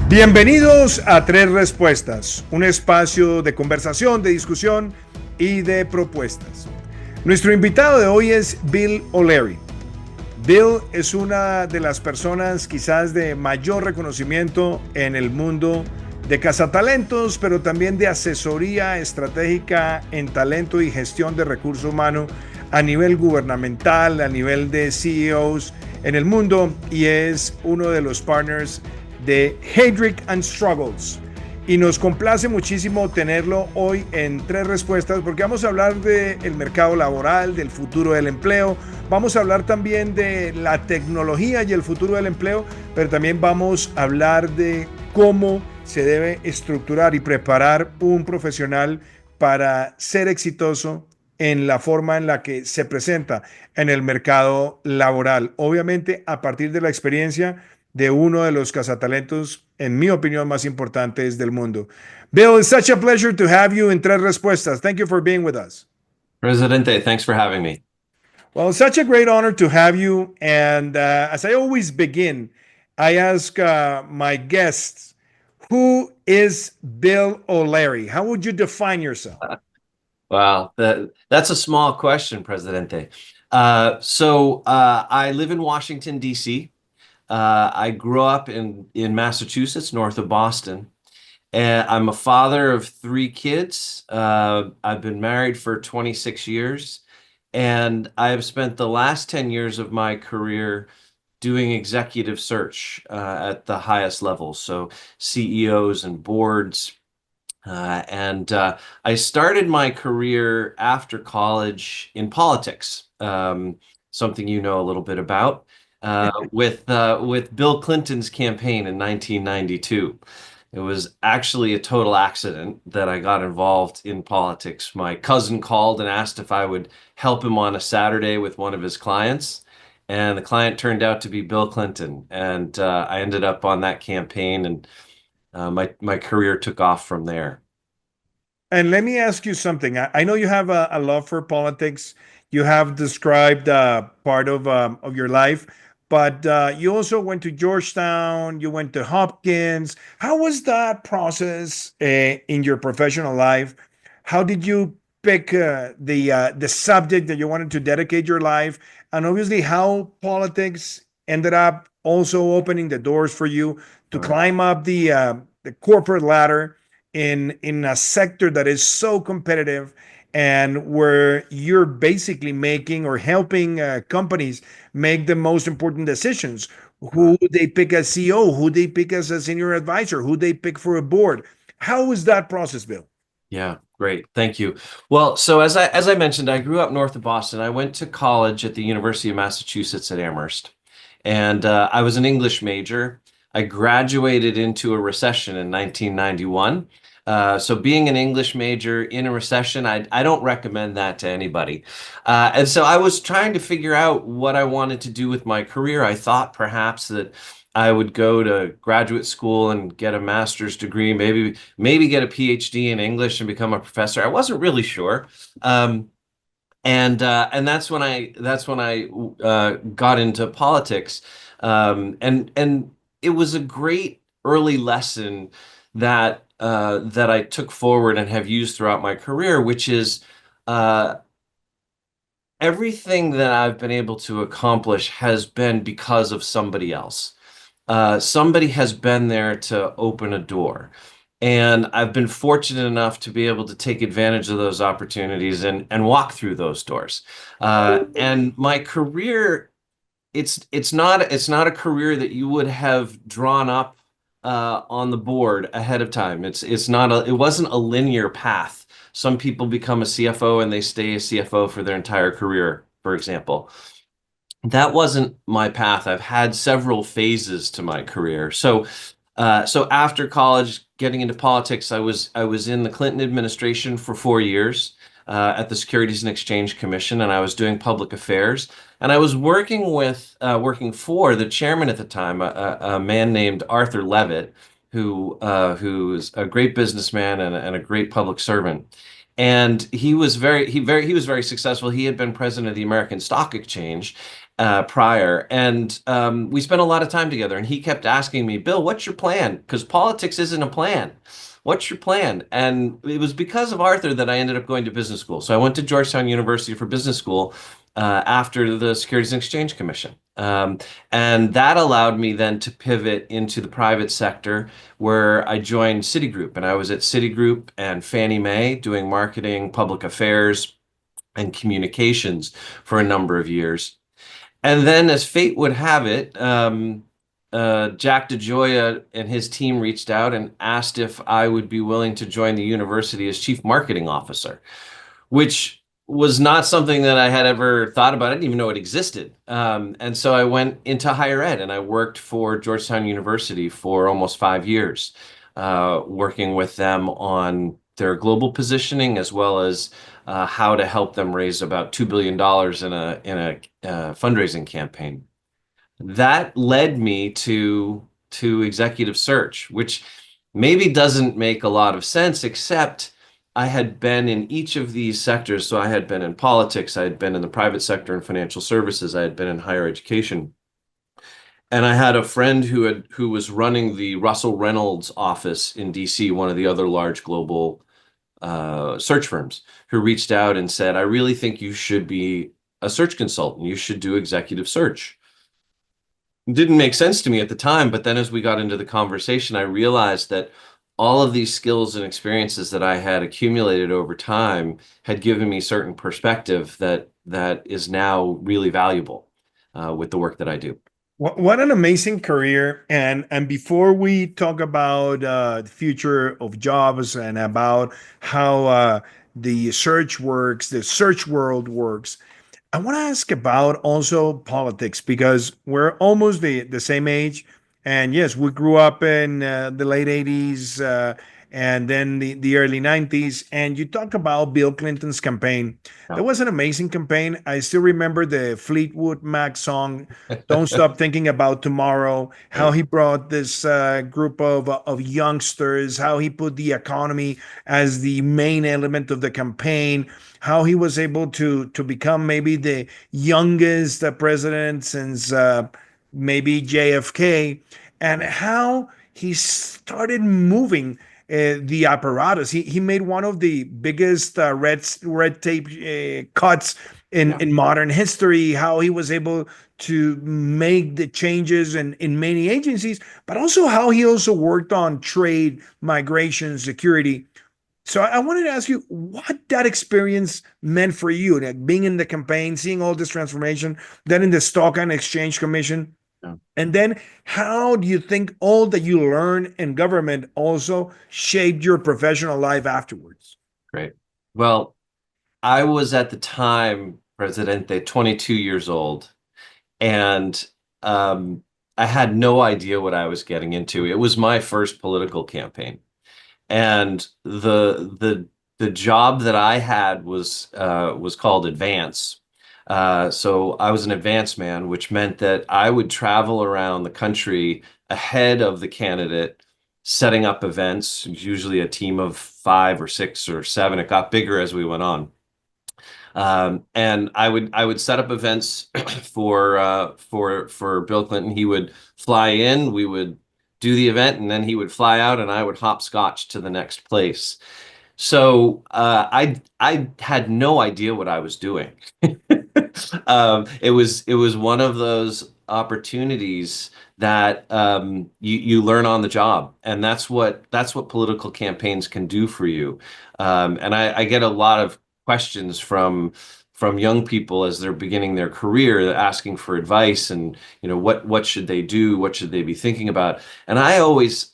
Bienvenidos a Tres Respuestas, un espacio de conversación, de discusión y de propuestas. Nuestro invitado de hoy es Bill O'Leary. Bill es una de las personas quizás de mayor reconocimiento en el mundo de cazatalentos, pero también de asesoría estratégica en talento y gestión de recursos humanos a nivel gubernamental, a nivel de CEOs en el mundo, y es uno de los partners de Heydrich and Struggles. Y nos complace muchísimo tenerlo hoy en Tres Respuestas, porque vamos a hablar del mercado laboral, del futuro del empleo, vamos a hablar también de la tecnología y el futuro del empleo, pero también vamos a hablar de cómo se debe estructurar y preparar un profesional para ser exitoso en la forma en la que se presenta en el mercado laboral. Obviamente, a partir de la experiencia de uno de los cazatalentos, en mi opinión, más importantes del mundo. Bill, it's such a pleasure to have you in Tres Respuestas. Thank you for being with us. Presidente, thanks for having me. Well, it's such a great honor to have you. And as I always begin, I ask my guests, who is Bill O'Leary? How would you define yourself? Wow, that's a small question, Presidente. I live in Washington, D.C. I grew up in Massachusetts, north of Boston. And I'm a father of 3 kids. I've been married for 26 years, and I have spent the last 10 years of my career doing executive search at the highest levels, so CEOs and boards. I started my career after college in politics, something you know a little bit about, with Bill Clinton's campaign in 1992. It was actually a total accident that I got involved in politics. My cousin called and asked if I would help him on a Saturday with one of his clients, and the client turned out to be Bill Clinton. And I ended up on that campaign, and my career took off from there. And let me ask you something. I know you have a love for politics. You have described part of your life, but you also went to Georgetown. You went to Hopkins. How was that process in your professional life? How did you pick the subject that you wanted to dedicate your life? And obviously, how politics ended up also opening the doors for you to climb up the corporate ladder in a sector that is so competitive and where you're basically making or helping companies make the most important decisions. Who they pick as CEO, who they pick as a senior advisor, who they pick for a board. How was that process, Bill? Yeah, great. Thank you. Well, so as I mentioned, I grew up north of Boston. I went to college at the University of Massachusetts at Amherst, and I was an English major. I graduated into a recession in 1991. So being an English major in a recession, I don't recommend that to anybody. And so I was trying to figure out what I wanted to do with my career. I thought perhaps that I would go to graduate school and get a master's degree, maybe get a PhD in English and become a professor. I wasn't really sure. And that's when I got into politics. And it was a great early lesson that I took forward and have used throughout my career, which is everything that I've been able to accomplish has been because of somebody else. Somebody has been there to open a door. And I've been fortunate enough to be able to take advantage of those opportunities and walk through those doors. And my career, it's not a career that you would have drawn up on the board ahead of time. It wasn't a linear path. Some people become a CFO and they stay a CFO for their entire career, for example. That wasn't my path. I've had several phases to my career. So after college, getting into politics, I was in the Clinton administration for 4 years at the Securities and Exchange Commission, and I was doing public affairs. And I was working for the chairman at the time, a man named Arthur Levitt, who's a great businessman and a great public servant. And he was very successful. He had been president of the American Stock Exchange. prior, and we spent a lot of time together. And he kept asking me, "Bill, what's your plan? Because politics isn't a plan. What's your plan?" And it was because of Arthur that I ended up going to business school. So I went to Georgetown University for business school after the Securities and Exchange Commission. And that allowed me then to pivot into the private sector, where I joined Citigroup. And I was at Citigroup and Fannie Mae doing marketing, public affairs, and communications for a number of years. And then, as fate would have it, Jack DeGioia and his team reached out and asked if I would be willing to join the university as chief marketing officer, which was not something that I had ever thought about. I didn't even know it existed. And so I went into higher ed, and I worked for Georgetown University for almost 5 years, working with them on their global positioning, as well as how to help them raise about $2 billion in a fundraising campaign. That led me to executive search, which maybe doesn't make a lot of sense, except I had been in each of these sectors. So I had been in politics, I had been in the private sector and financial services, I had been in higher education. And I had a friend who was running the Russell Reynolds office in DC, one of the other large global search firms, who reached out and said, "I really think you should be a search consultant. You should do executive search." It didn't make sense to me at the time, but then as we got into the conversation, I realized that all of these skills and experiences that I had accumulated over time had given me certain perspective that is now really valuable with the work that I do. What an amazing career. And before we talk about the future of jobs and about how the search works, the search world works, I want to ask about also politics because we're almost the same age. And yes, we grew up in the late 80s and then the early 90s. And you talk about Bill Clinton's campaign. Yeah. That was an amazing campaign. I still remember the Fleetwood Mac song, Don't Stop Thinking About Tomorrow, how Right. he brought this group of youngsters, how he put the economy as the main element of the campaign, how he was able to become maybe the youngest president since maybe JFK, and how he started moving the apparatus. He made one of the biggest red tape cuts Yeah. in modern history. How he was able to make the changes in many agencies, but also how he also worked on trade, migration, security. So I wanted to ask you what that experience meant for you, like being in the campaign, seeing all this transformation, then in the Stock and Exchange Commission, Yeah. and then how do you think all that you learned in government also shaped your professional life afterwards? Great. Well, I was at the time Presidente, 22 years old, and um, I had no idea what I was getting into. It was my first political campaign, and the job that I had was called advance. So I was an advance man, which meant that I would travel around the country ahead of the candidate, setting up events, usually a team of 5 or 6 or 7. It got bigger as we went on. And I would set up events for Bill Clinton. He would fly in, we would do the event, and then he would fly out, and I would hopscotch to the next place. So I had no idea what I was doing. It was one of those opportunities that you learn on the job, and that's what political campaigns can do for you. And I get a lot of questions from young people as they're beginning their career, asking for advice, and what should they do, what should they be thinking about. And I always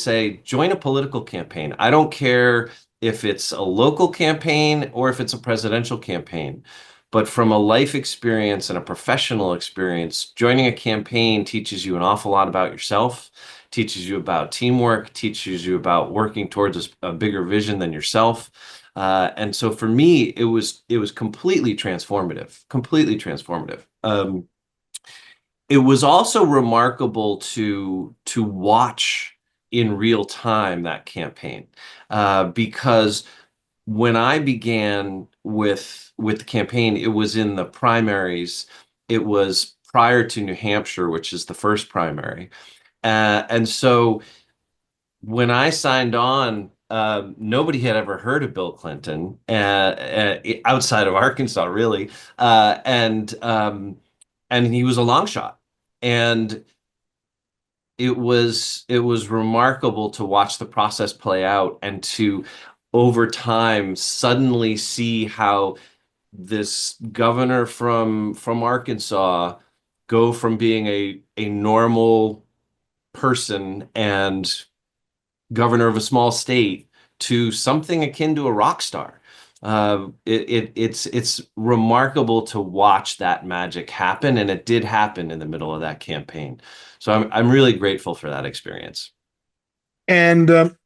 say, join a political campaign. I don't care if it's a local campaign or if it's a presidential campaign. But from a life experience and a professional experience, joining a campaign teaches you an awful lot about yourself, teaches you about teamwork, teaches you about working towards a bigger vision than yourself. And so for me, it was completely transformative, completely transformative. It was also remarkable to watch in real time that campaign, because when I began with the campaign, it was in the primaries, it was prior to New Hampshire, which is the first primary. And so when I signed on, nobody had ever heard of Bill Clinton outside of Arkansas, really, and he was a long shot, and it was remarkable to watch the process play out and to over time suddenly see how this governor from Arkansas go from being a normal person and governor of a small state to something akin to a rock star. It's remarkable to watch that magic happen, and it did happen in the middle of that campaign. So I'm really grateful for that experience. And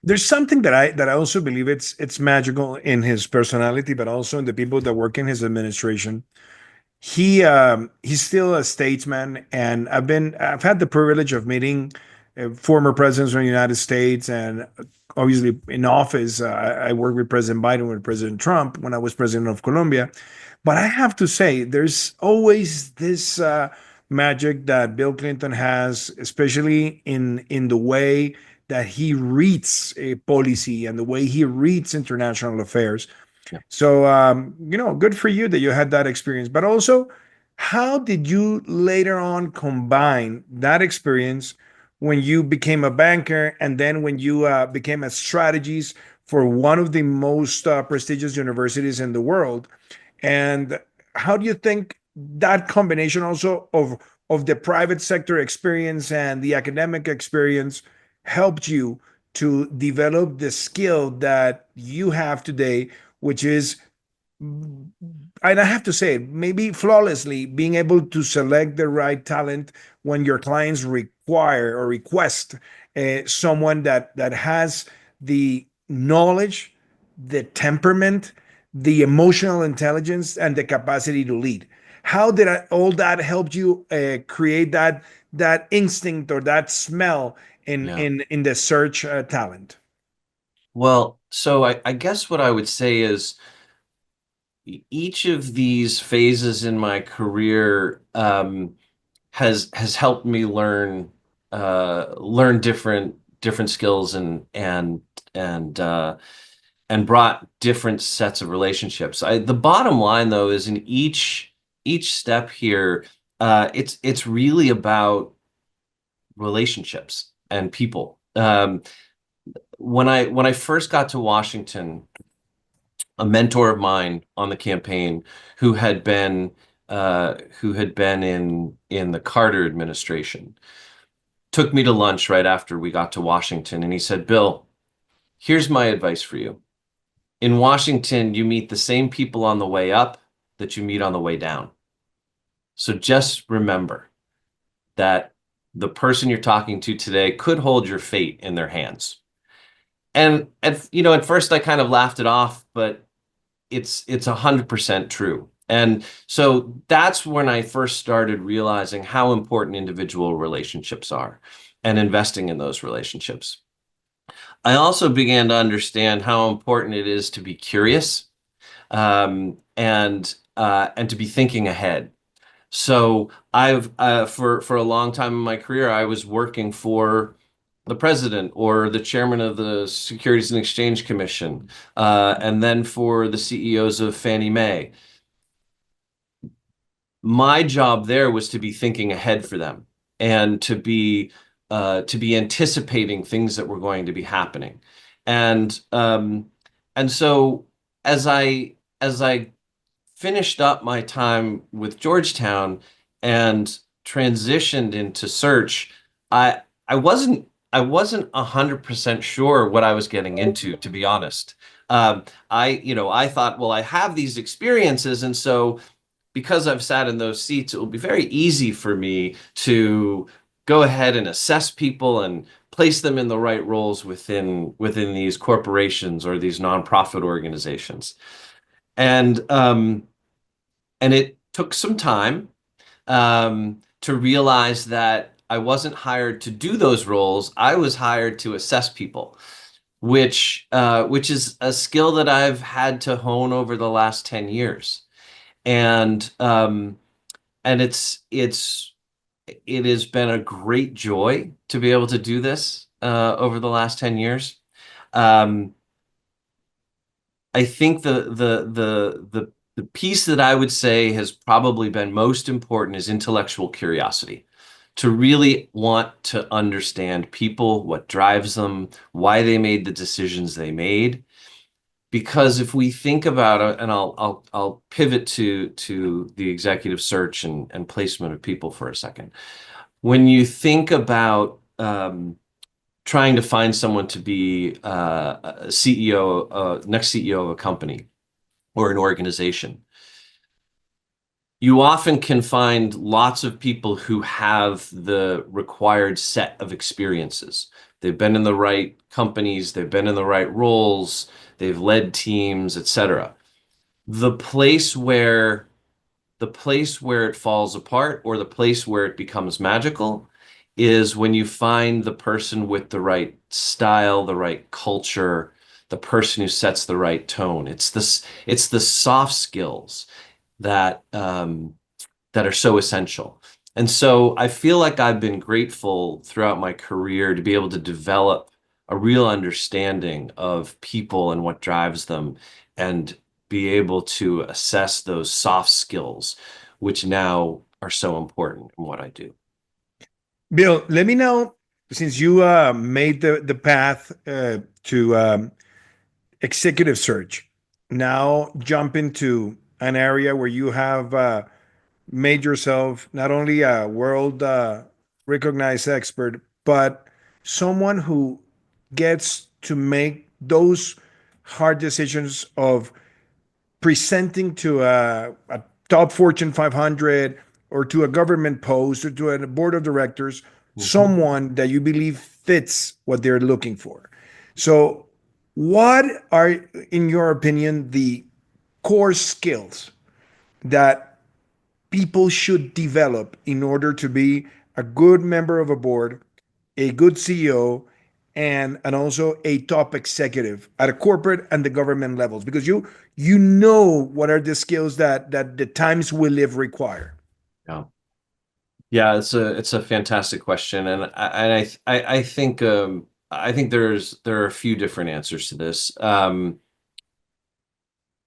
there's something that I also believe it's magical in his personality, but also in the people that work in his administration. He's still a statesman, and I've had the privilege of meeting former presidents of the United States, and obviously in office, I worked with President Biden, with President Trump when I was president of Colombia. But I have to say, there's always this magic that Bill Clinton has, especially in the way that he reads a policy and the way he reads international affairs. Yeah. So, good for you that you had that experience. But also, how did you later on combine that experience when you became a banker and then when you became a strategist for one of the most prestigious universities in the world? And how do you think that combination also of the private sector experience and the academic experience helped you to develop the skill that you have today, which is, and I have to say, maybe flawlessly being able to select the right talent when your clients require or request someone that has the knowledge, the temperament, the emotional intelligence, and the capacity to lead. How did all that help you create that instinct or that smell in Yeah. in the search talent? Well, so I guess what I would say is each of these phases in my career has helped me learn different skills and brought different sets of relationships. The bottom line, though, is in each step here, it's really about relationships and people. When I first got to Washington, a mentor of mine on the campaign who had been in the Carter administration took me to lunch right after we got to Washington, and he said, "Bill, here's my advice for you. In Washington, you meet the same people on the way up that you meet on the way down. So just remember that the person you're talking to today could hold your fate in their hands." And at first I kind of laughed it off, but it's 100% true. And so that's when I first started realizing how important individual relationships are and investing in those relationships. I also began to understand how important it is to be curious, and to be thinking ahead. So I've for a long time in my career, I was working for the president or the chairman of the Securities and Exchange Commission, and then for the CEOs of Fannie Mae. My job there was to be thinking ahead for them and to be anticipating things that were going to be happening. And and so as I finished up my time with Georgetown and transitioned into search, I wasn't 100% sure what I was getting into, to be honest. I thought, well, I have these experiences, and so because I've sat in those seats, it will be very easy for me to go ahead and assess people and place them in the right roles within these corporations or these nonprofit organizations. And it took some time to realize that I wasn't hired to do those roles. I was hired to assess people, which is a skill that I've had to hone over the last 10 years. And and it has been a great joy to be able to do this over the last 10 years. Um, I think the piece that I would say has probably been most important is intellectual curiosity. To really want to understand people, what drives them, why they made the decisions they made. Because if we think about it, and I'll pivot to the executive search and placement of people for a second. When you think about trying to find someone to be a CEO, next CEO of a company or an organization, you often can find lots of people who have the required set of experiences. They've been in the right companies, they've been in the right roles, they've led teams, etc. The place where it falls apart, or the place where it becomes magical, is when you find the person with the right style, the right culture, the person who sets the right tone. It's the soft skills that that are so essential. And so I feel like I've been grateful throughout my career to be able to develop a real understanding of people and what drives them, and be able to assess those soft skills, which now are so important in what I do. Bill, let me know, since you made the path to executive search, now jump into an area where you have made yourself not only a world recognized expert, but someone who gets to make those hard decisions of presenting to a top Fortune 500 or to a government post or to a board of directors, Mhm. someone that you believe fits what they're looking for. So, what are, in your opinion, the core skills that people should develop in order to be a good member of a board, a good CEO, and also a top executive at a corporate and the government levels? Because you know what are the skills that the times we live require. Yeah. Yeah, it's a fantastic question, and I think there are a few different answers to this.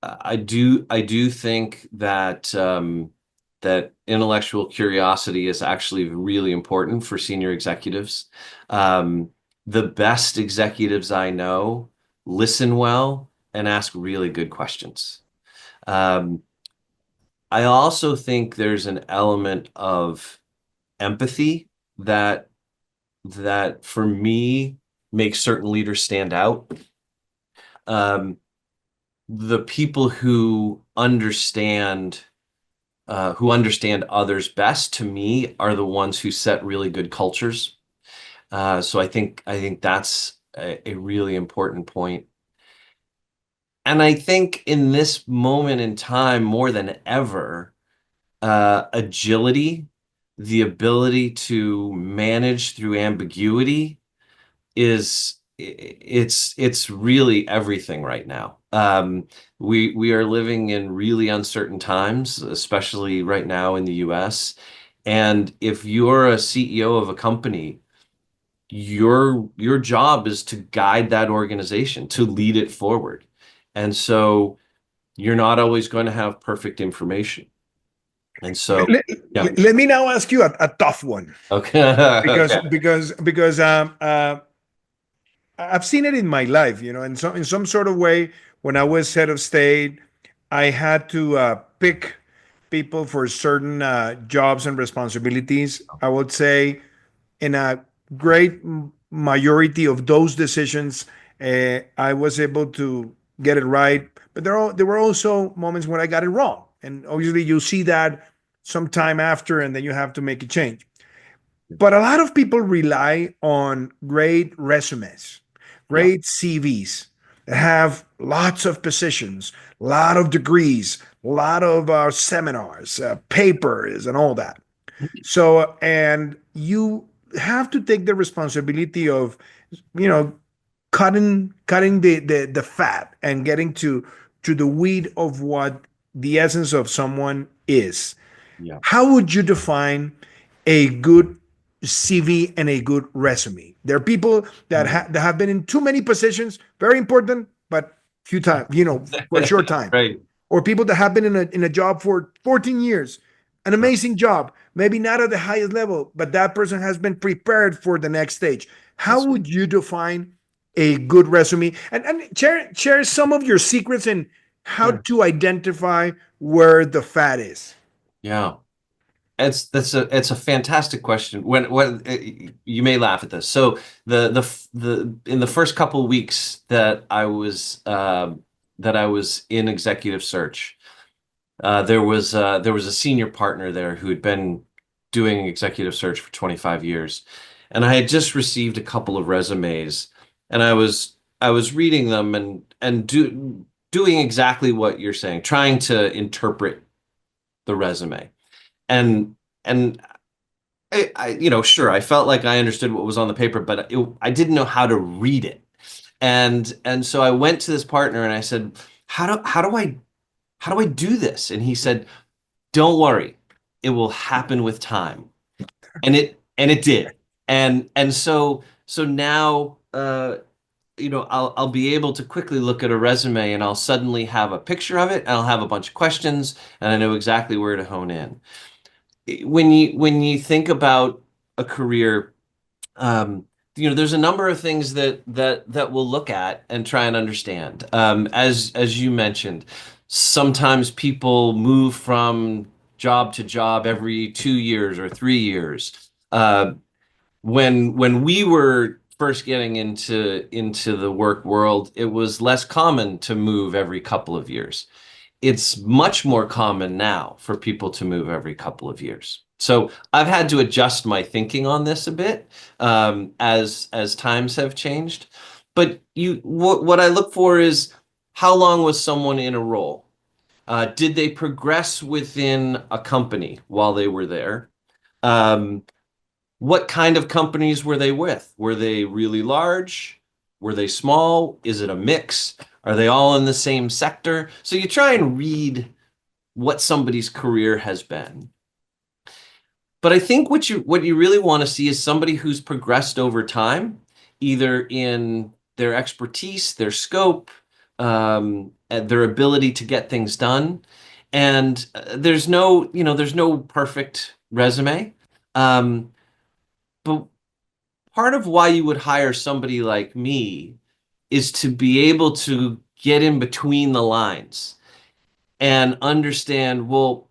I do think that that intellectual curiosity is actually really important for senior executives. Um, the best executives I know listen well and ask really good questions. Um, I also think there's an element of empathy that for me makes certain leaders stand out. Um, the people who understand others best, to me, are the ones who set really good cultures. So I think that's a really important point. And I think in this moment in time, more than ever, agility, the ability to manage through ambiguity, it's really everything right now. We are living in really uncertain times, especially right now in the US. And if you're a CEO of a company, your job is to guide that organization, to lead it forward. And so you're not always going to have perfect information. And so, Let, yeah. let me now ask you a tough one, Okay. because Okay. I've seen it in my life, in some sort of way. When I was head of state, I had to pick people for certain jobs and responsibilities. I would say in a great majority of those decisions, I was able to get it right. But there were also moments when I got it wrong. And obviously, you see that sometime after, and then you have to make a change. But a lot of people rely on great resumes, Yeah. great CVs that have lots of positions, a lot of degrees, a lot of seminars, papers, and all that. So, and you have to take the responsibility of, you know, cutting the fat and getting to the weed of what the essence of someone is. Yeah. How would you define a good CV and a good resume? There are people that have been in too many positions, very important, but few times, for a short time. Right. Or people that have been in a job for 14 years, an amazing job, maybe not at the highest level, but that person has been prepared for the next stage. How That's would you define a good resume? And share some of your secrets in how sure. to identify where the fat is. Yeah. It's a fantastic question. When you may laugh at this. So the in the first couple of weeks that I was in executive search, there was a senior partner there who had been doing executive search for 25 years, and I had just received a couple of resumes, and I was reading them and doing exactly what you're saying, trying to interpret the resume. And and sure, I felt like I understood what was on the paper, but I didn't know how to read it. And so I went to this partner and I said, how do I do this? And he said, don't worry, it will happen with time. And it did. And so now I'll be able to quickly look at a resume and I'll suddenly have a picture of it, and I'll have a bunch of questions, and I know exactly where to hone in. When you think about a career, um, there's a number of things that we'll look at and try and understand. As you mentioned, sometimes people move from job to job every 2 years or 3 years. When we were first getting into the work world, it was less common to move every couple of years. It's much more common now for people to move every couple of years. So I've had to adjust my thinking on this a bit, as times have changed. But what I look for is, how long was someone in a role? Did they progress within a company while they were there? Um, what kind of companies were they with? Were they really large? Were they small? Is it a mix? Are they all in the same sector? So you try and read what somebody's career has been. But I think what you really want to see is somebody who's progressed over time, either in their expertise, their scope, and their ability to get things done. And there's no perfect resume. Um, but part of why you would hire somebody like me is to be able to get in between the lines and understand, well,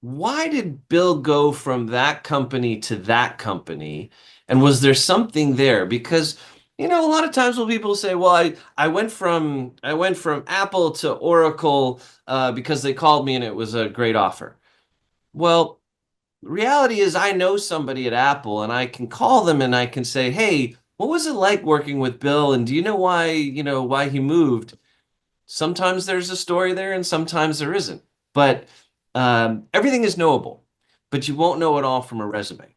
why did Bill go from that company to that company? And was there something there? Because, a lot of times when people say, well, I went from Apple to Oracle because they called me and it was a great offer. Well, the reality is I know somebody at Apple and I can call them and I can say, hey, what was it like working with Bill? And do you know why he moved? Sometimes there's a story there and sometimes there isn't. But everything is knowable, but you won't know it all from a resume.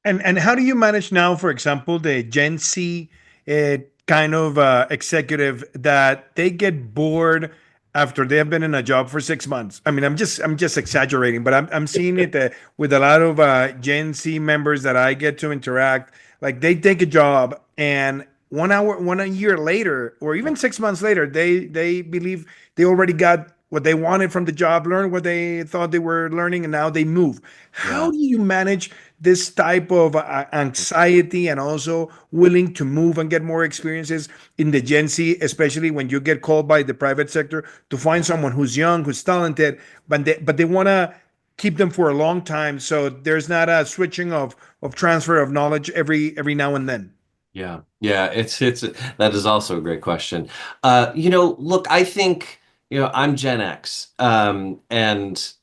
And how do you manage now, for example, the Gen Z kind of executive that they get bored after they have been in a job for 6 months? I mean, I'm just exaggerating, but I'm seeing it with a lot of Gen Z members that I get to interact. Like they take a job and 1 hour, 1 year later, or even 6 months later, they believe they already got what they wanted from the job, learned what they thought they were learning, and now they move. How Yeah. do you manage this type of anxiety and also willing to move and get more experiences in the Gen Z, especially when you get called by the private sector to find someone who's young, who's talented, but they want to keep them for a long time, so there's not a switching of transfer of knowledge every now and then. Yeah. Yeah, it's that is also a great question. Look, I think, I'm Gen X. And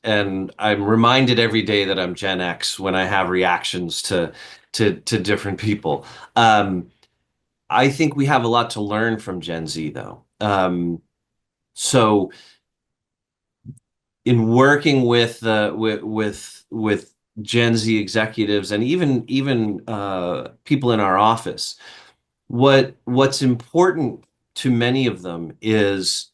I'm reminded every day that I'm Gen X when I have reactions to different people. I think we have a lot to learn from Gen Z though. So in working with Gen Z executives and even people in our office, what's important to many of them is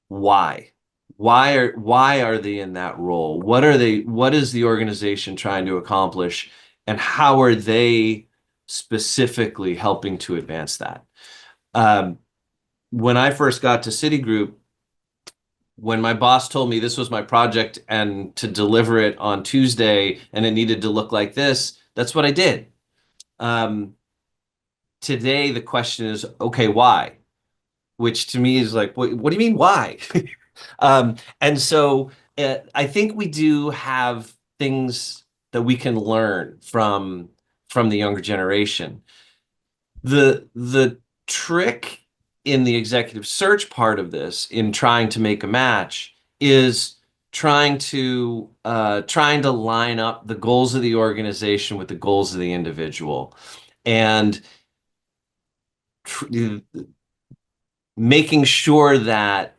why. why are they in that role? What is the organization trying to accomplish, and how are they specifically helping to advance that? Um, when I first got to Citigroup, when my boss told me this was my project and to deliver it on Tuesday and it needed to look like this, that's what I did. Um, Today, the question is, okay, why? Which to me is like, what do you mean, why? And so I think we do have things that we can learn from the younger generation. The trick in the executive search part of this, in trying to make a match, is trying to line up the goals of the organization with the goals of the individual, and making sure that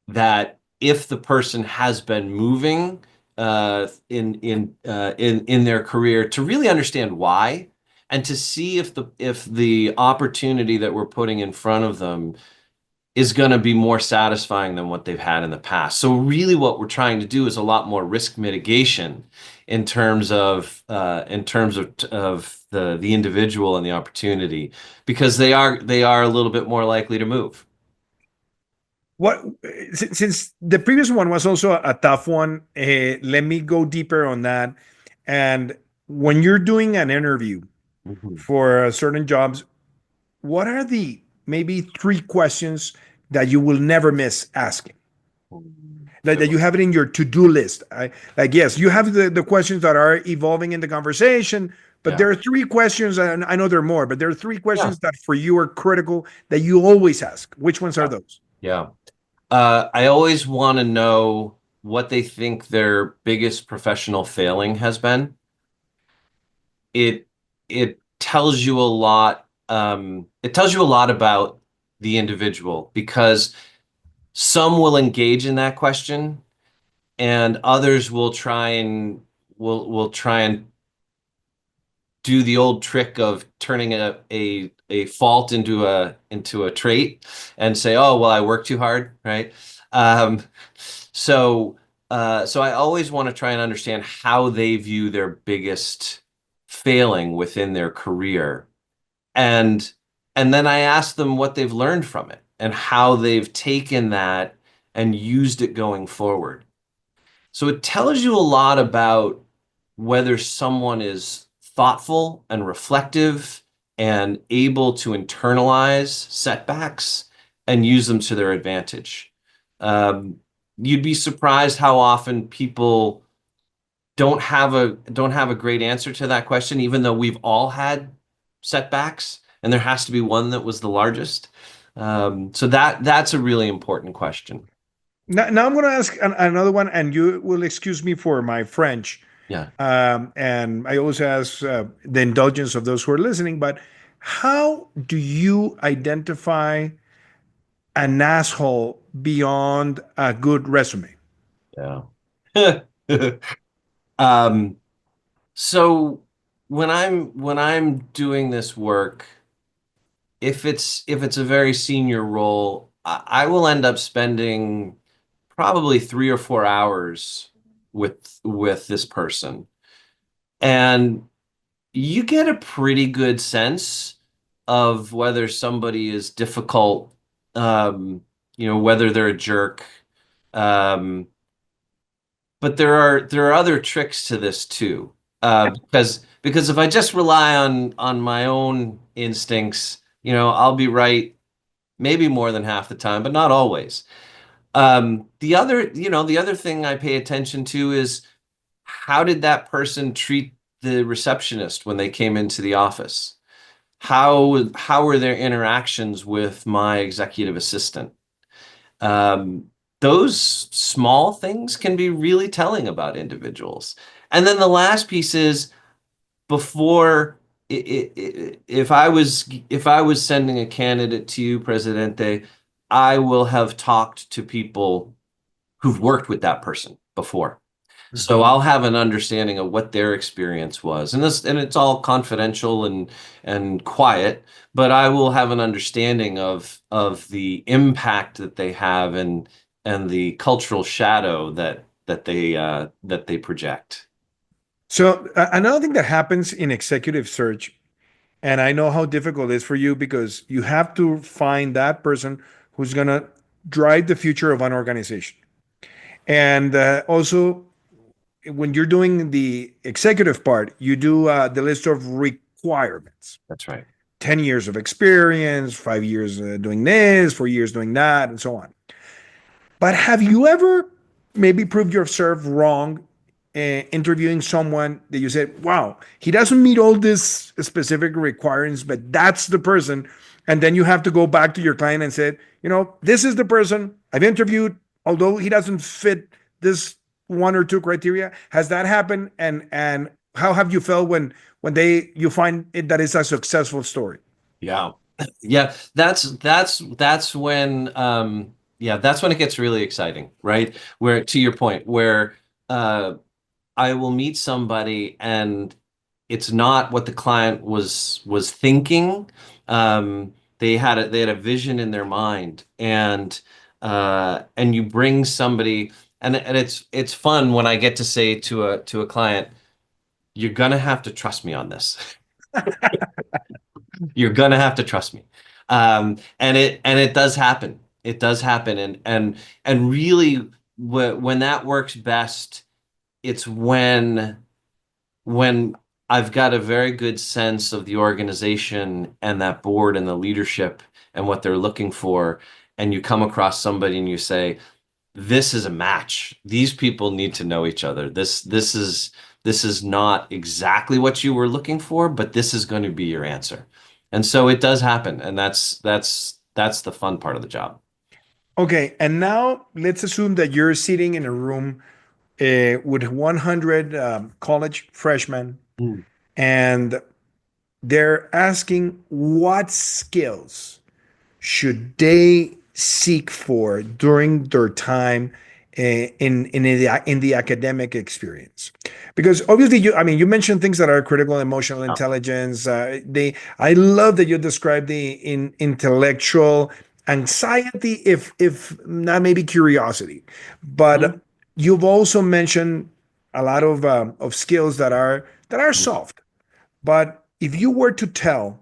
that if the person has been moving in their career, to really understand why, and to see if the opportunity that we're putting in front of them is going to be more satisfying than what they've had in the past. So really what we're trying to do is a lot more risk mitigation in terms of the individual and the opportunity, because they are a little bit more likely to move. What, since the previous one was also a tough one, let me go deeper on that. And when you're doing an interview Mhm. for certain jobs, what are the maybe three questions that you will never miss asking? That you have it in your to-do list. Like, yes, you have the questions that are evolving in the conversation, but Yeah. there are three questions, and I know there are more, but there are three Yeah. questions that for you are critical that you always ask. Which ones are Yeah. those? Yeah. I always want to know what they think their biggest professional failing has been. It it tells you a lot. It tells you a lot about the individual, because some will engage in that question, and others will try and do the old trick of turning a fault into a trait, and say, oh, well, I work too hard, right? Um, so I always want to try and understand how they view their biggest failing within their career, and and then I ask them what they've learned from it and how they've taken that and used it going forward. So it tells you a lot about whether someone is thoughtful and reflective and able to internalize setbacks and use them to their advantage. Um, you'd be surprised how often people don't have a great answer to that question, even though we've all had setbacks, and there has to be one that was the largest. So that's a really important question. Now I'm going to ask another one, and you will excuse me for my French. Yeah. And I always ask the indulgence of those who are listening, but how do you identify an asshole beyond a good resume? Yeah. Um, so when I'm doing this work, if it's a very senior role, I will end up spending probably 3 or 4 hours with this person, and you get a pretty good sense of whether somebody is difficult, whether they're a jerk. Um, but there are other tricks to this too, because if I just rely on my own instincts, I'll be right maybe more than half the time, but not always. The other thing I pay attention to is, how did that person treat the receptionist when they came into the office? How were their interactions with my executive assistant? Um, those small things can be really telling about individuals. And then the last piece is, before if I was sending a candidate to you, Presidente, I will have talked to people who've worked with that person before. So I'll have an understanding of what their experience was. And it's all confidential and quiet, but I will have an understanding of the impact that they have and the cultural shadow that they project. So another thing that happens in executive search, and I know how difficult it is for you because you have to find that person who's going to drive the future of an organization. And also, when you're doing the executive part, you do the list of requirements. That's right. 10 years of experience, 5 years doing this, 4 years doing that, and so on. But have you ever maybe proved yourself wrong interviewing someone that you said, wow, he doesn't meet all these specific requirements, but that's the person. And then you have to go back to your client and say, this is the person I've interviewed, although he doesn't fit this one or two criteria. Has that happened? And how have you felt when you find it that it's a successful story? Yeah. Yeah, that's when yeah, that's when it gets really exciting, right? Where to your point, where uh I will meet somebody and it's not what the client was thinking. They had a vision in their mind, and you bring somebody, and it's fun when I get to say to a client, you're gonna have to trust me on this. You're gonna have to trust me. And it does happen. It does happen. And really when that works best, it's when I've got a very good sense of the organization and that board and the leadership and what they're looking for, and you come across somebody and you say, this is a match. These people need to know each other. This is not exactly what you were looking for, but this is going to be your answer. And so it does happen, and that's the fun part of the job. Okay, and now let's assume that you're sitting in a room with 100 college freshmen, Mm. and they're asking what skills should they seek for during their time in the academic experience? Because obviously, you mentioned things that are critical emotional Yeah. intelligence. I love that you described the intellectual anxiety, if not maybe curiosity, Mhm. but you've also mentioned a lot of skills that are soft. But if you were to tell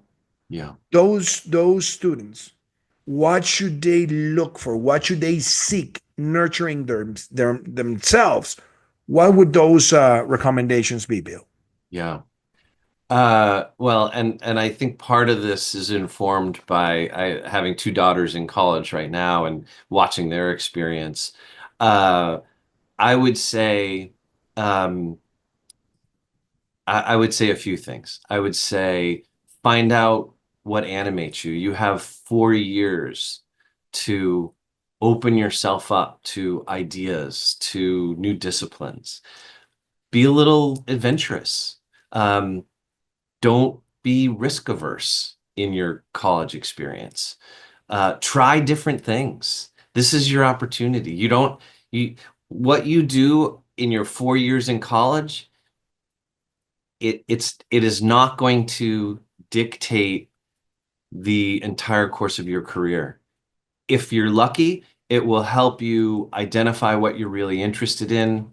Yeah. those students, what should they look for? What should they seek nurturing themselves? What would those recommendations be, Bill? Yeah. Well, and I think part of this is informed by having two daughters in college right now and watching their experience. Uh, I would say, um, I would say a few things. I would say find out what animates you. You have 4 years to open yourself up to ideas, to new disciplines. Be a little adventurous. Don't be risk averse in your college experience. Try different things. This is your opportunity. You what you do in your 4 years in college, it is not going to dictate the entire course of your career. If you're lucky, it will help you identify what you're really interested in.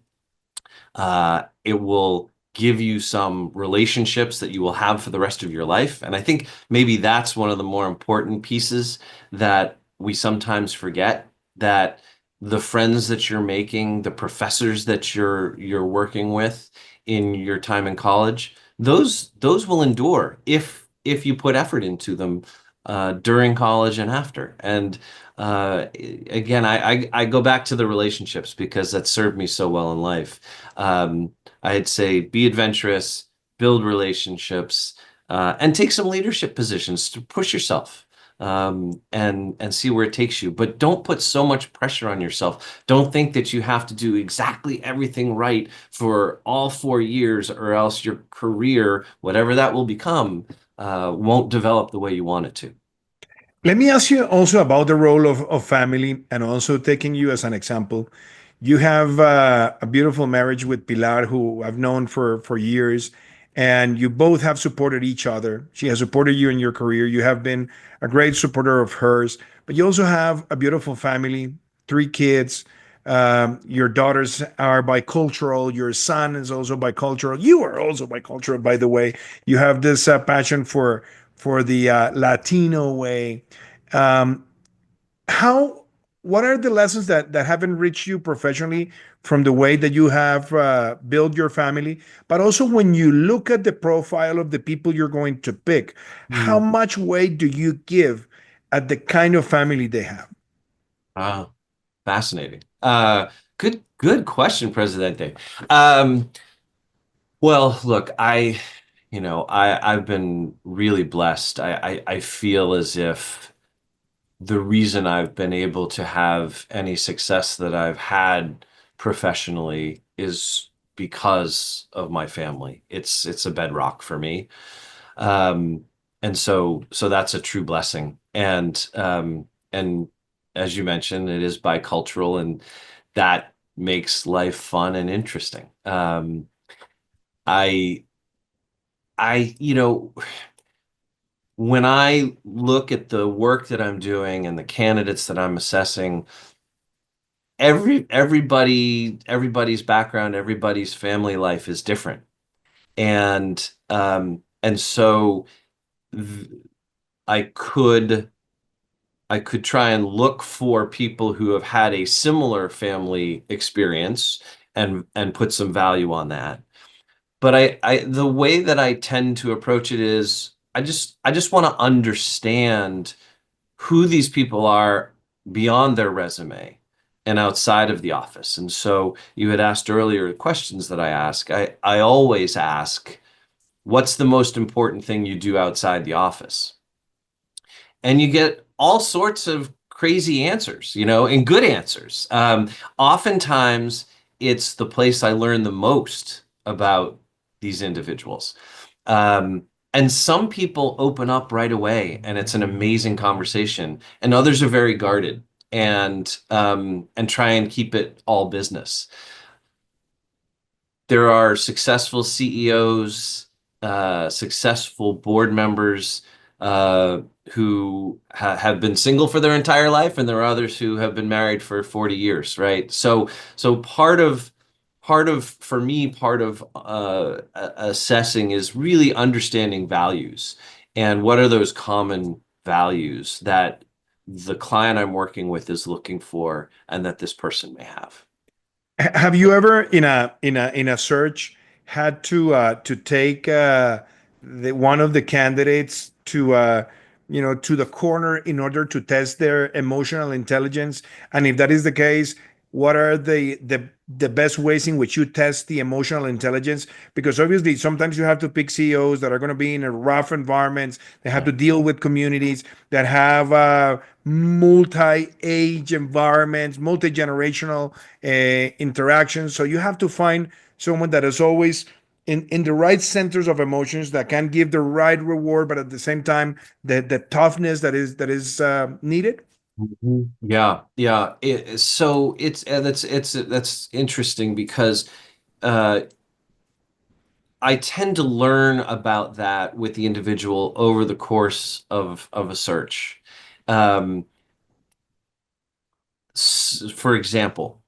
It will give you some relationships that you will have for the rest of your life. And I think maybe that's one of the more important pieces that we sometimes forget, that the friends that you're making, the professors that you're working with in your time in college, those will endure if you put effort into them during college and after. And again, I go back to the relationships because that served me so well in life. I'd say be adventurous, build relationships, and take some leadership positions to push yourself, and see where it takes you. But don't put so much pressure on yourself. Don't think that you have to do exactly everything right for all 4 years, or else your career, whatever that will become, won't develop the way you want it to. Let me ask you also about the role of family and also taking you as an example. You have a beautiful marriage with Pilar, who I've known for years, and you both have supported each other. She has supported you in your career. You have been a great supporter of hers, but you also have a beautiful family. three kids. Your daughters are bicultural. Your son is also bicultural. You are also bicultural, by the way. You have this passion for the Latino way. Um, how what are the lessons that have enriched you professionally from the way that you have built your family, but also when you look at the profile of the people you're going to pick, how Mm. much weight do you give at the kind of family they have? Ah, fascinating. Good question, Presidente. Um, well, look, I've been really blessed. I feel as if the reason I've been able to have any success that I've had professionally is because of my family. It's a bedrock for me. Um, and so that's a true blessing. And as you mentioned, it is bicultural, and that makes life fun and interesting. I I when I look at the work that I'm doing and the candidates that I'm assessing, everybody's background, everybody's family life is different. And so th- I could I could try and look for people who have had a similar family experience and put some value on that. But the way that I tend to approach it is I just want to understand who these people are beyond their resume and outside of the office. And so you had asked earlier questions that I ask. I always ask, what's the most important thing you do outside the office? And you get all sorts of crazy answers, and good answers. Oftentimes, it's the place I learn the most about these individuals. Um, and some people open up right away, and it's an amazing conversation. And others are very guarded and try and keep it all business. There are successful CEOs, successful board members uh, who have been single for their entire life, and there are others who have been married for 40 years, right? So for me, part of assessing is really understanding values and what are those common values that the client I'm working with is looking for and that this person may have. Have you ever in a search had to take one of the candidates to the corner in order to test their emotional intelligence? And if that is the case, what are the best ways in which you test the emotional intelligence? Because obviously sometimes you have to pick CEOs that are going to be in a rough environments. They have Yeah. to deal with communities that have multi-age environments, multi-generational interactions. So you have to find someone that is always in the right centers of emotions that can give the right reward, but at the same time, the toughness that is needed. Mhm. Yeah, yeah. So that's interesting because uh, I tend to learn about that with the individual over the course of a search. Um, for example,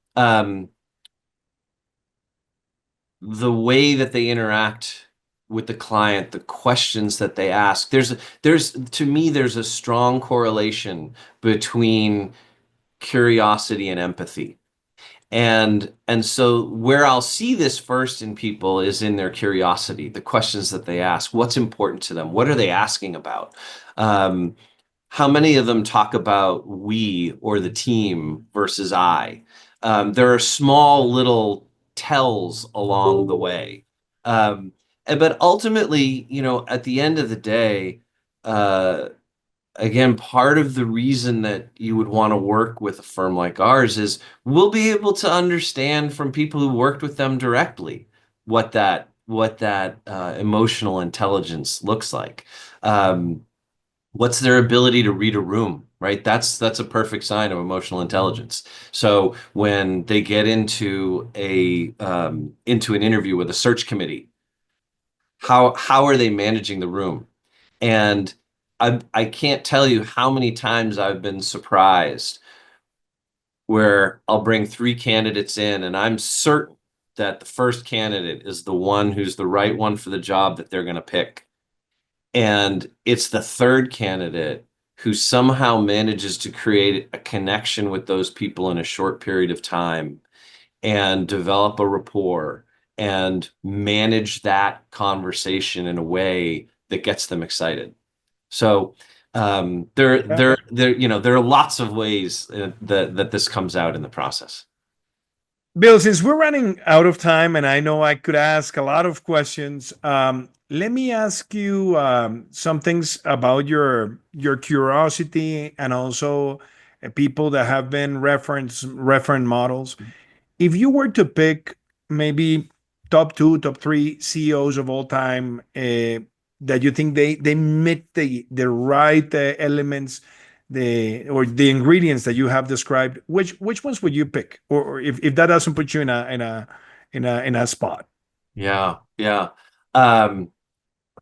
the way that they interact with the client, the questions that they ask. There's to me there's a strong correlation between curiosity and empathy. And so where I'll see this first in people is in their curiosity, the questions that they ask. What's important to them? What are they asking about? Um, how many of them talk about we or the team versus I? There are small little tells along the way. Um, but ultimately, at the end of the day, uh, again, part of the reason that you would want to work with a firm like ours is we'll be able to understand from people who worked with them directly what that emotional intelligence looks like. Um, what's their ability to read a room, right? That's a perfect sign of emotional intelligence. So when they get into an interview with a search committee, how are they managing the room? And I can't tell you how many times I've been surprised where I'll bring three candidates in, and I'm certain that the first candidate is the one who's the right one for the job that they're going to pick. And it's the third candidate who somehow manages to create a connection with those people in a short period of time and develop a rapport and manage that conversation in a way that gets them excited. So there are lots of ways that this comes out in the process. Bill, since we're running out of time and I know I could ask a lot of questions, let me ask you some things about your curiosity and also people that have been reference models. If you were to pick maybe top two, top three CEOs of all time that you think they meet the right elements, the ingredients that you have described, which ones would you pick? Or if that doesn't put you in a spot. Yeah, yeah. Um,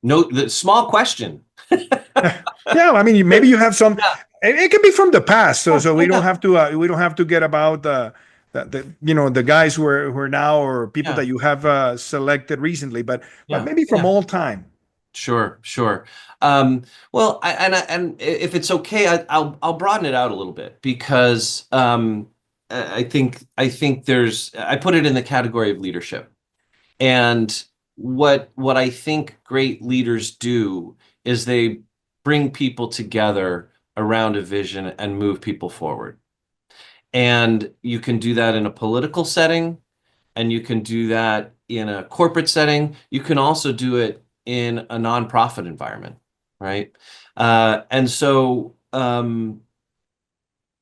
no, the small question. Yeah, I mean, maybe you have some. Yeah, It can be from the past, so yeah, we don't have to get about the guys who are now or people yeah, that you have selected recently, but yeah, maybe from yeah. all time. Sure, sure. Well, and if it's okay, I'll broaden it out a little bit because I think I put it in the category of leadership. And what I think great leaders do is they bring people together around a vision and move people forward. And you can do that in a political setting, and you can do that in a corporate setting. You can also do it in a nonprofit environment, right? And so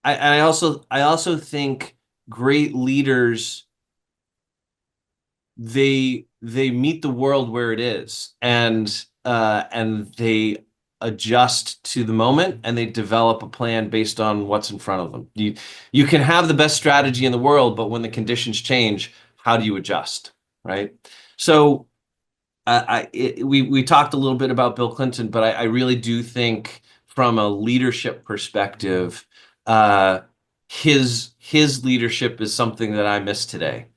I also think great leaders they meet the world where it is, and they adjust to the moment, and they develop a plan based on what's in front of them. You can have the best strategy in the world, but when the conditions change, how do you adjust, right? So we talked a little bit about Bill Clinton, but I really do think from a leadership perspective, uh, his leadership is something that I miss today.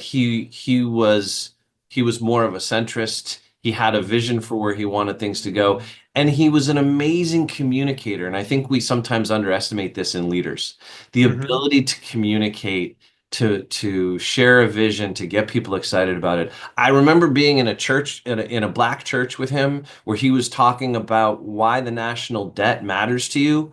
He was more of a centrist. He had a vision for where he wanted things to go, and he was an amazing communicator. And I think we sometimes underestimate this in leaders, the Mhm. ability to communicate, to share a vision, to get people excited about it. I remember being in a church, in a black church with him, where he was talking about why the national debt matters to you.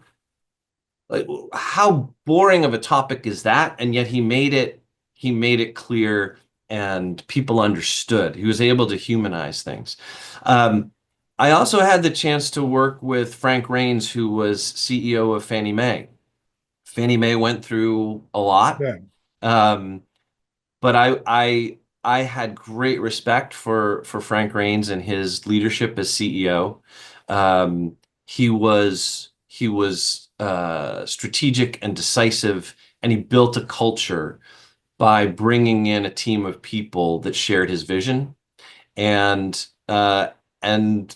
Like, how boring of a topic is that? And yet he made it clear, and people understood. He was able to humanize things. Um, I also had the chance to work with Frank Raines, who was CEO of Fannie Mae. Fannie Mae went through a lot. Yeah, Um, but I had great respect for Frank Raines and his leadership as CEO. He was strategic and decisive, and he built a culture by bringing in a team of people that shared his vision, and and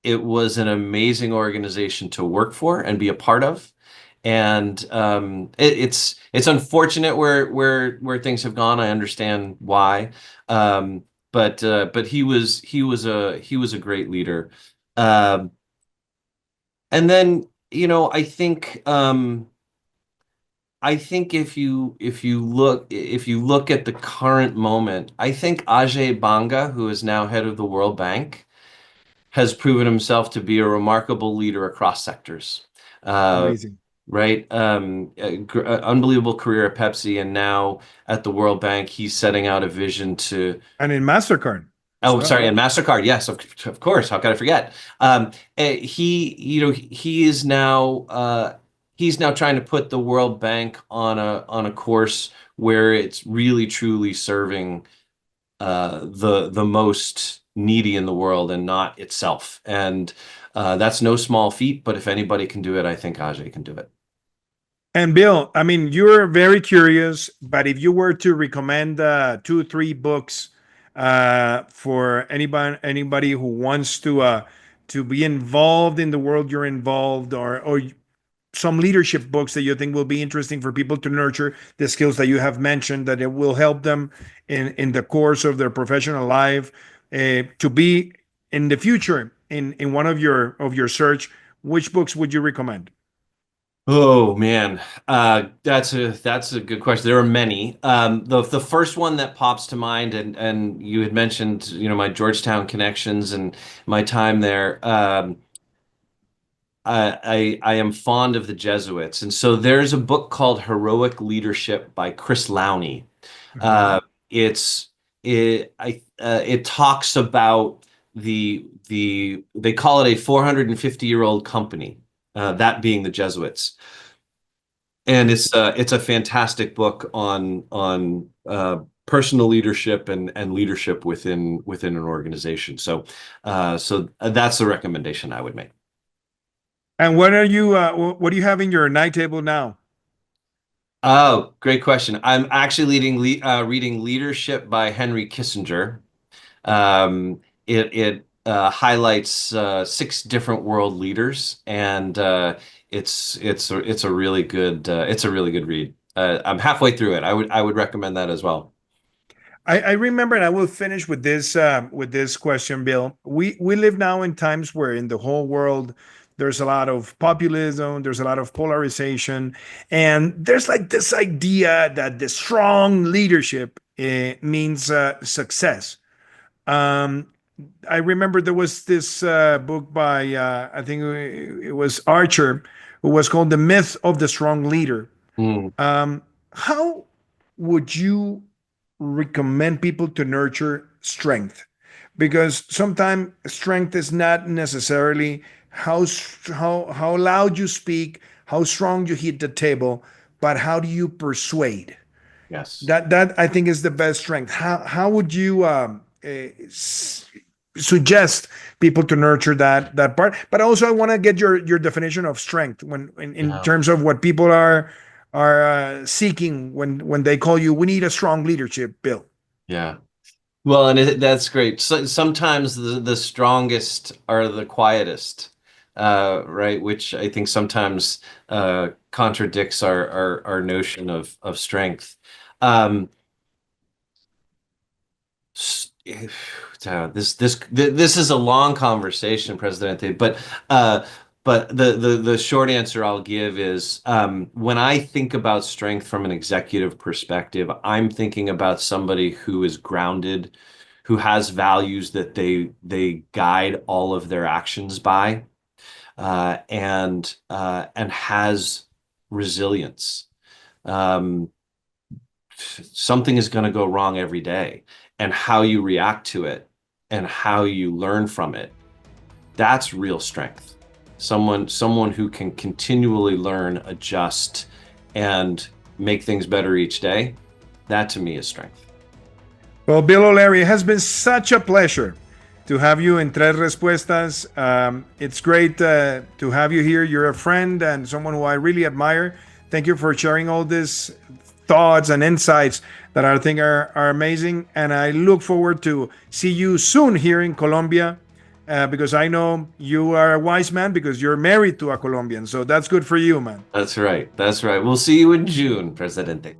it was an amazing organization to work for and be a part of. And it's unfortunate where things have gone. I understand why, um, but he was a great leader. Um, and then I think if you look at the current moment, I think Ajay Banga, who is now head of the World Bank, has proven himself to be a remarkable leader across sectors. Uh, amazing. right? Unbelievable career at Pepsi, and now at the World Bank, he's setting out a vision to. And in Mastercard as Oh, well. sorry, and MasterCard. Yes, of course. How could I forget? He's now trying to put the World Bank on a course where it's really truly serving the most needy in the world and not itself. And that's no small feat, but if anybody can do it, I think Ajay can do it. And Bill, I mean, you're very curious, but if you were to recommend two, three books for anybody who wants to be involved in the world you're involved, or some leadership books that you think will be interesting for people to nurture the skills that you have mentioned, that it will help them in the course of their professional life to be in the future in one of your search? Which books would you recommend? Oh man, that's a good question. There are many. The first one that pops to mind, and you had mentioned, my Georgetown connections and my time there. I am fond of the Jesuits, and so there's a book called Heroic Leadership by Chris Lowney. Mhm. Uh, it talks about they call it a 450-year-old company, that being the Jesuits. And it's a fantastic book on personal leadership and leadership within an organization. So that's the recommendation I would make. And what do you have in your night table now? Oh, great question. I'm actually reading Leadership by Henry Kissinger. It highlights six different world leaders, and it's a really good read. I'm halfway through it. I would recommend that as well. I remember, and I will finish with this question, Bill. We live now in times where in the whole world there's a lot of populism, there's a lot of polarization, and there's like this idea that the strong leadership means success. Um, I remember there was this book by I think it was Archer, who was called "The Myth of the Strong Leader." Mm, How would you recommend people to nurture strength? Because sometimes strength is not necessarily how loud you speak, how strong you hit the table, but how do you persuade? yes. That I think is the best strength. How would you suggest people to nurture that part? But also, I want to get your definition of strength when in Yeah. terms of what people are seeking when they call you. We need a strong leadership, Bill. Yeah. Well, and that's great. So, sometimes the strongest are the quietest, right? Which I think sometimes contradicts our notion of strength. Um, s- this is a long conversation, Presidente, but the short answer I'll give is, when I think about strength from an executive perspective, I'm thinking about somebody who is grounded, who has values that they guide all of their actions by, and has resilience. Um, Something is going to go wrong every day, and how you react to it and how you learn from it, that's real strength. Someone who can continually learn, adjust, and make things better each day, that to me is strength. Well, Bill O'Leary, it has been such a pleasure to have you in Tres Respuestas. It's great to have you here. You're a friend and someone who I really admire. Thank you for sharing all these thoughts and insights that I think are amazing. And I look forward to see you soon here in Colombia, because I know you are a wise man because you're married to a Colombian. So that's good for you, man. That's right. That's right. We'll see you in June, Presidente.